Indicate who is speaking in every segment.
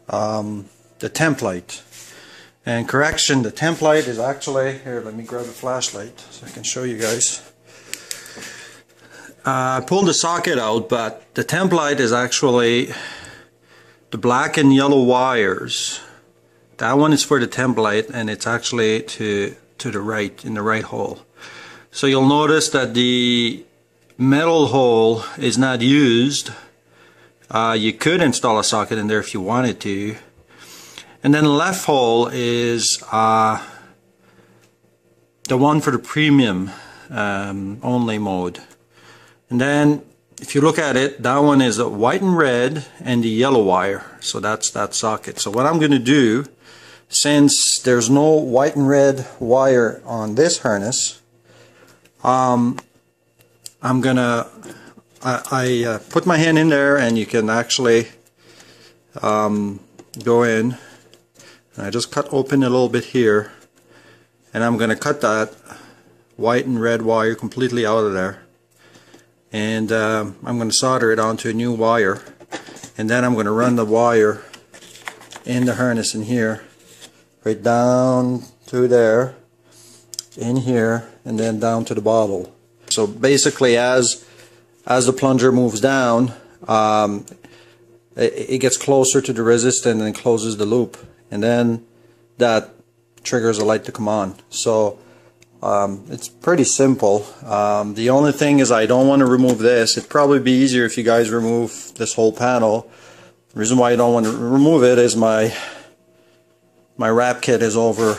Speaker 1: the template. And correction, the template is actually, here, let me grab a flashlight so I can show you guys. I pulled the socket out, but the template is actually the black and yellow wires. That one is for the template, and it's actually to the right, in the right hole. So you'll notice that the metal hole is not used. You could install a socket in there if you wanted to. And then the left hole is the one for the premium only mode. And then if you look at it, that one is the white and red and the yellow wire. So that's that socket. So what I'm going to do, since there's no white and red wire on this harness, I'm gonna I put my hand in there, and you can actually go in, and I just cut open a little bit here, and I'm gonna cut that white and red wire completely out of there, and I'm gonna solder it onto a new wire, and then I'm gonna run the wire in the harness in here, right down to there, in here, and then down to the bottle. So basically, as the plunger moves down, it gets closer to the resistor and closes the loop, and then that triggers the light to come on. So it's pretty simple. The only thing is, I don't want to remove this. It'd probably be easier if you guys remove this whole panel. The reason why I don't want to remove it is my wrap kit is over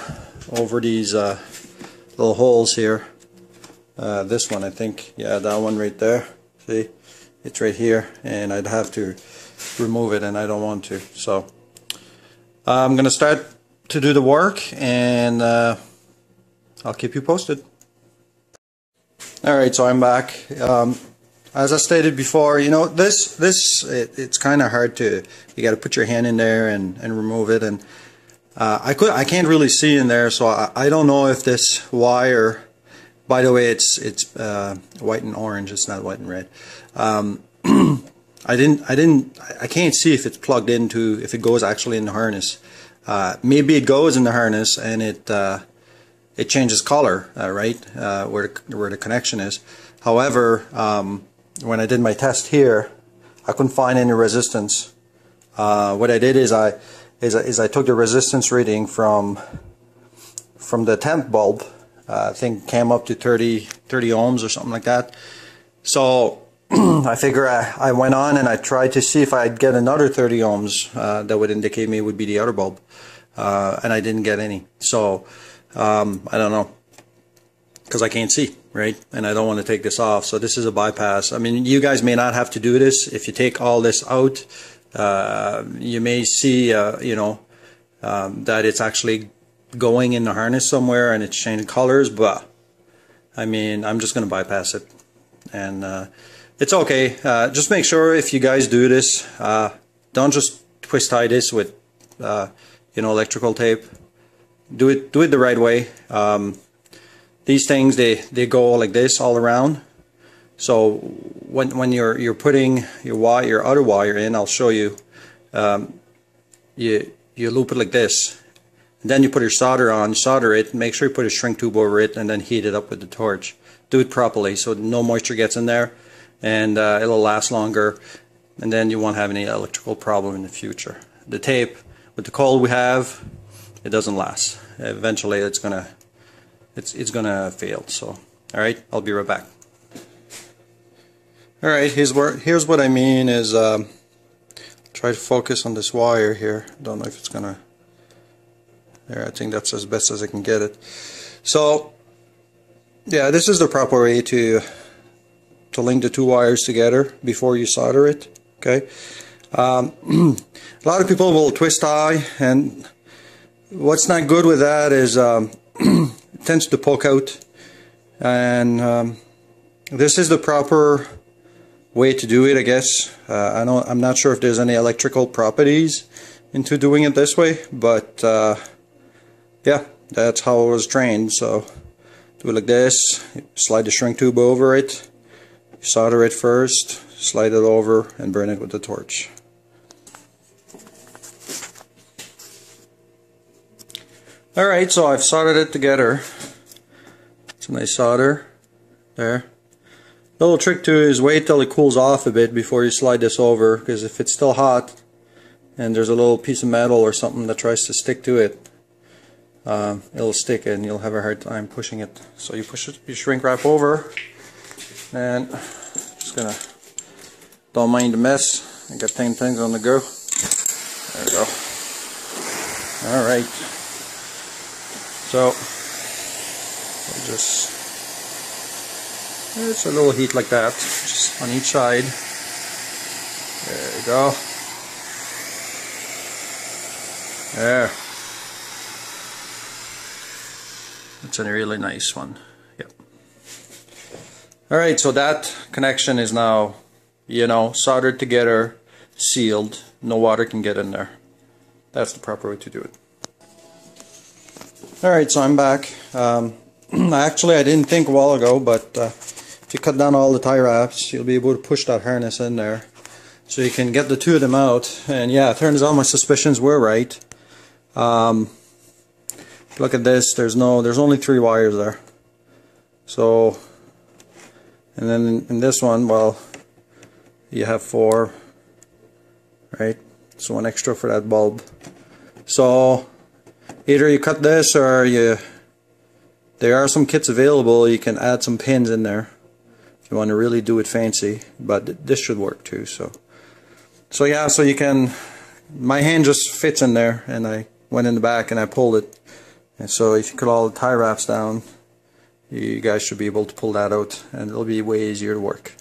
Speaker 1: these little holes here. This one, I think, yeah, that one right there. See, it's right here, and I'd have to remove it, and I don't want to. So I'm gonna start to do the work, and I'll keep you posted. Alright, so I'm back. As I stated before, you know, it's kind of hard to, you got to put your hand in there and remove it, and I can't really see in there, so I don't know if this wire, by the way, it's white and orange, it's not white and red. I can't see if it's plugged into, if it goes actually in the harness. Maybe it goes in the harness and it changes color, right, where the connection is. However, when I did my test here, I couldn't find any resistance. What I did is I took the resistance reading from the temp bulb. I think came up to 30 ohms or something like that. So I figure I went on and I tried to see if I'd get another 30 ohms that would indicate me it would be the other bulb, and I didn't get any. So I don't know, because I can't see, right? And I don't want to take this off, so this is a bypass. I mean, you guys may not have to do this. If you take all this out, you may see you know, that it's actually going in the harness somewhere and it's changing colors, but I mean, I'm just going to bypass it, and it's okay. Just make sure, if you guys do this, don't just twist tie this with you know, electrical tape. Do it the right way. These things, they go like this all around. So when you're putting your other wire in, I'll show you. You loop it like this. And then you put your solder on, solder it, make sure you put a shrink tube over it, and then heat it up with the torch. Do it properly so no moisture gets in there, and it'll last longer, and then you won't have any electrical problem in the future. The tape, with the cold we have, it doesn't last. Eventually it's gonna fail. So, alright, I'll be right back. Alright, here's what I mean is, try to focus on this wire here. Don't know if it's gonna, there, I think that's as best as I can get it. So yeah, this is the proper way to link the two wires together before you solder it. Okay. A lot of people will twist tie, and what's not good with that is it tends to poke out, and this is the proper way to do it, I guess. I'm not sure if there's any electrical properties into doing it this way, but yeah, that's how I was trained. So do it like this, slide the shrink tube over it, solder it first, slide it over, and burn it with the torch. Alright, so I've soldered it together. It's a nice solder there. The little trick too is wait till it cools off a bit before you slide this over, because if it's still hot and there's a little piece of metal or something that tries to stick to it, it'll stick and you'll have a hard time pushing it. So you push it, you shrink wrap over, and just gonna, don't mind the mess. I got 10 things on the go. There we go. Alright. So we'll just, it's a little heat like that, just on each side. There we go. There. It's a really nice one. Yep. Alright, so that connection is now, you know, soldered together, sealed. No water can get in there. That's the proper way to do it. Alright, so I'm back. Actually, I didn't think a while ago, but if you cut down all the tie wraps, you'll be able to push that harness in there. So you can get the two of them out. And yeah, it turns out my suspicions were right. Look at this, there's only 3 wires there. So, and then in this one, well, you have 4, right? So 1 extra for that bulb. So either you cut this, or there are some kits available, you can add some pins in there if you want to really do it fancy, but this should work too. So yeah, so you can, my hand just fits in there, and I went in the back and I pulled it. And so if you cut all the tie wraps down, you guys should be able to pull that out, and it'll be way easier to work.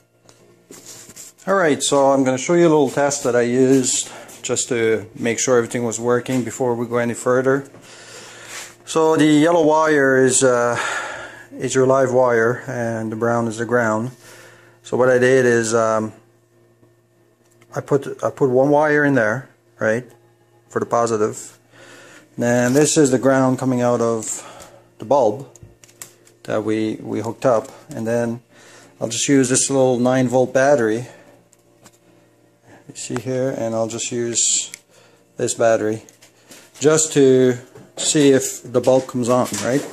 Speaker 1: Alright, so I'm going to show you a little test that I used just to make sure everything was working before we go any further. So the yellow wire is your live wire, and the brown is the ground. So what I did is I put 1 wire in there, right, for the positive. And this is the ground coming out of the bulb that we hooked up, and then I'll just use this little 9-volt battery, you see here, and I'll just use this battery just to see if the bulb comes on, right?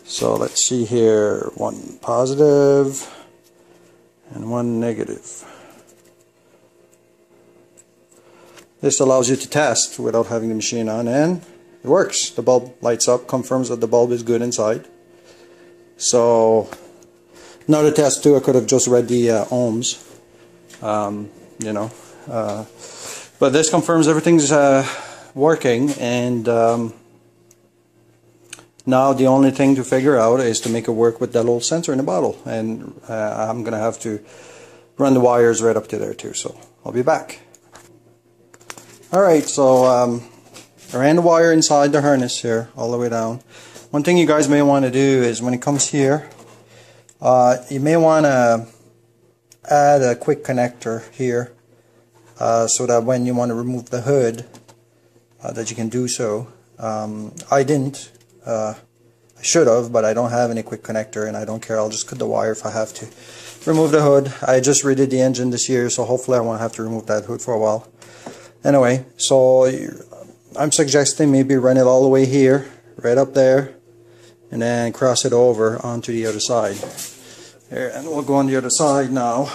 Speaker 1: So let's see here, 1 positive and 1 negative. This allows you to test without having the machine on, and it works. The bulb lights up, confirms that the bulb is good inside. So another test too, I could have just read the ohms, you know, but this confirms everything's working, and now the only thing to figure out is to make it work with that little sensor in the bottle, and I'm gonna have to run the wires right up to there too, so I'll be back. Alright, so I ran the wire inside the harness here all the way down. One thing you guys may want to do is when it comes here, you may want to add a quick connector here, so that when you want to remove the hood, that you can do so. I didn't. I should have, but I don't have any quick connector, and I don't care. I'll just cut the wire if I have to remove the hood. I just redid the engine this year, so hopefully I won't have to remove that hood for a while. Anyway, so I'm suggesting maybe run it all the way here, right up there, and then cross it over onto the other side. Here, and we'll go on the other side now.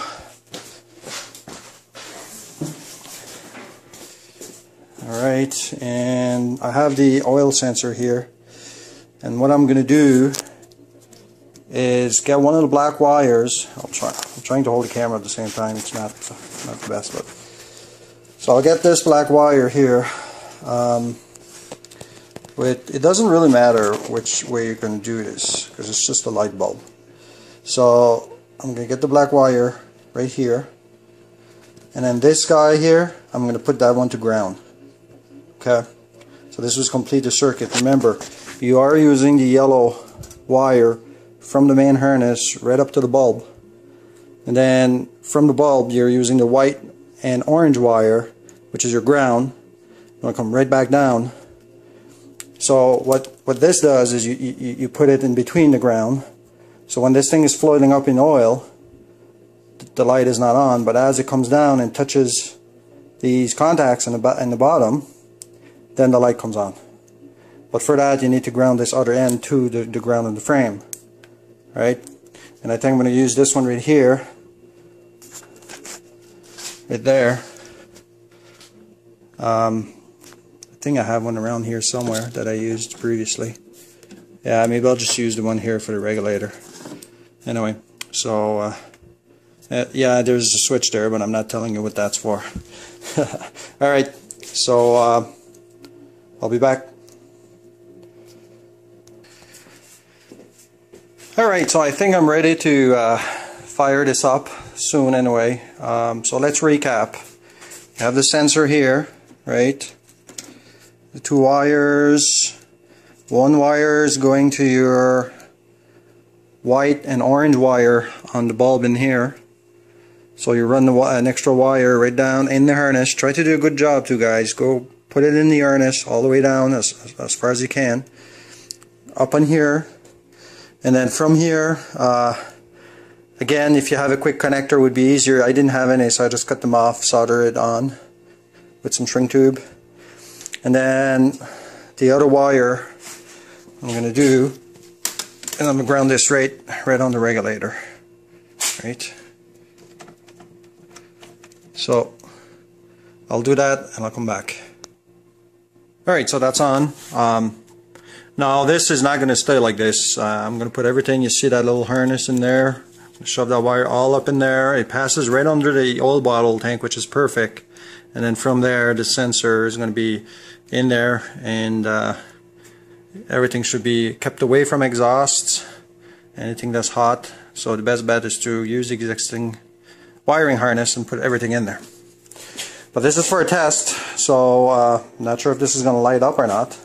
Speaker 1: Alright, and I have the oil sensor here, and what I'm going to do is get one of the black wires. I'm trying to hold the camera at the same time, it's not the best, but so I'll get this black wire here. It doesn't really matter which way you're going to do this, because it's just a light bulb. So I'm going to get the black wire right here, and then this guy here, I'm going to put that one to ground. Okay, so this was complete the circuit. Remember, you are using the yellow wire from the main harness right up to the bulb, and then from the bulb you're using the white and orange wire, which is your ground. You want to come right back down. So what this does is you put it in between the ground, so when this thing is floating up in oil, the light is not on, but as it comes down and touches these contacts in the bottom, then the light comes on. But for that you need to ground this other end to the ground of the frame, right? And I think I'm going to use this one right here, right there. I think I have one around here somewhere that I used previously. Yeah, maybe I'll just use the one here for the regulator. Anyway, so yeah, there's a switch there, but I'm not telling you what that's for. Alright, so I'll be back. Alright, so I think I'm ready to fire this up soon anyway. So let's recap. You have the sensor here, right? The two wires. One wire is going to your white and orange wire on the bulb in here. So you run an extra wire right down in the harness. Try to do a good job too, guys. Go put it in the harness all the way down as far as you can. Up on here. And then from here, again, if you have a quick connector, it would be easier. I didn't have any, so I just cut them off, solder it on with some shrink tube. And then the other wire I'm going to do, and I'm going to ground this right on the regulator, right? So I'll do that and I'll come back. Alright, so that's on. Now this is not going to stay like this. I'm going to put everything, you see that little harness in there, shove that wire all up in there. It passes right under the oil bottle tank, which is perfect. And then from there the sensor is going to be in there, and everything should be kept away from exhausts, anything that's hot. So the best bet is to use the existing wiring harness and put everything in there. But this is for a test, so I'm not sure if this is going to light up or not.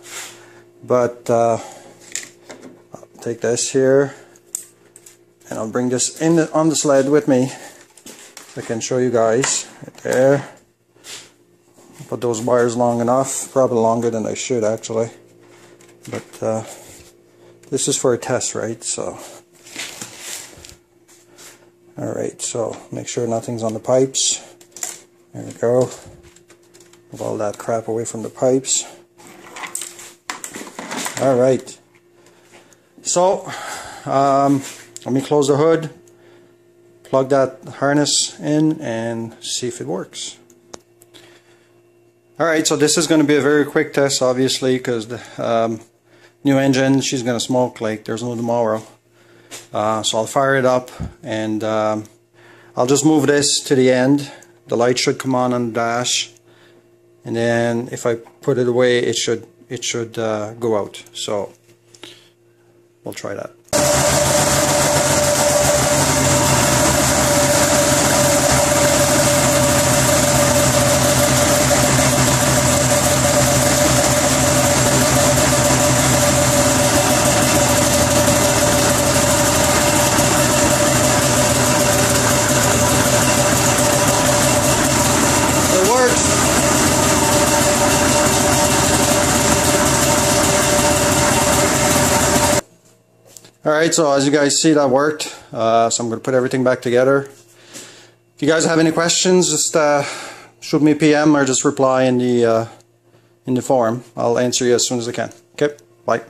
Speaker 1: But I'll take this here and I'll bring this in on the sled with me so I can show you guys. Right there. Put those wires long enough, probably longer than I should actually. But this is for a test, right? So, alright, so make sure nothing's on the pipes. There we go. Move all that crap away from the pipes. Alright. So, let me close the hood, plug that harness in, and see if it works. Alright, so this is going to be a very quick test, obviously, because the new engine, she's going to smoke like there's no tomorrow. So I'll fire it up, and I'll just move this to the end. The light should come on the dash, and then if I put it away, it should go out. So we'll try that. Alright, so as you guys see, that worked. So I'm going to put everything back together. If you guys have any questions, just shoot me a PM or just reply in the forum. I'll answer you as soon as I can. Okay, bye.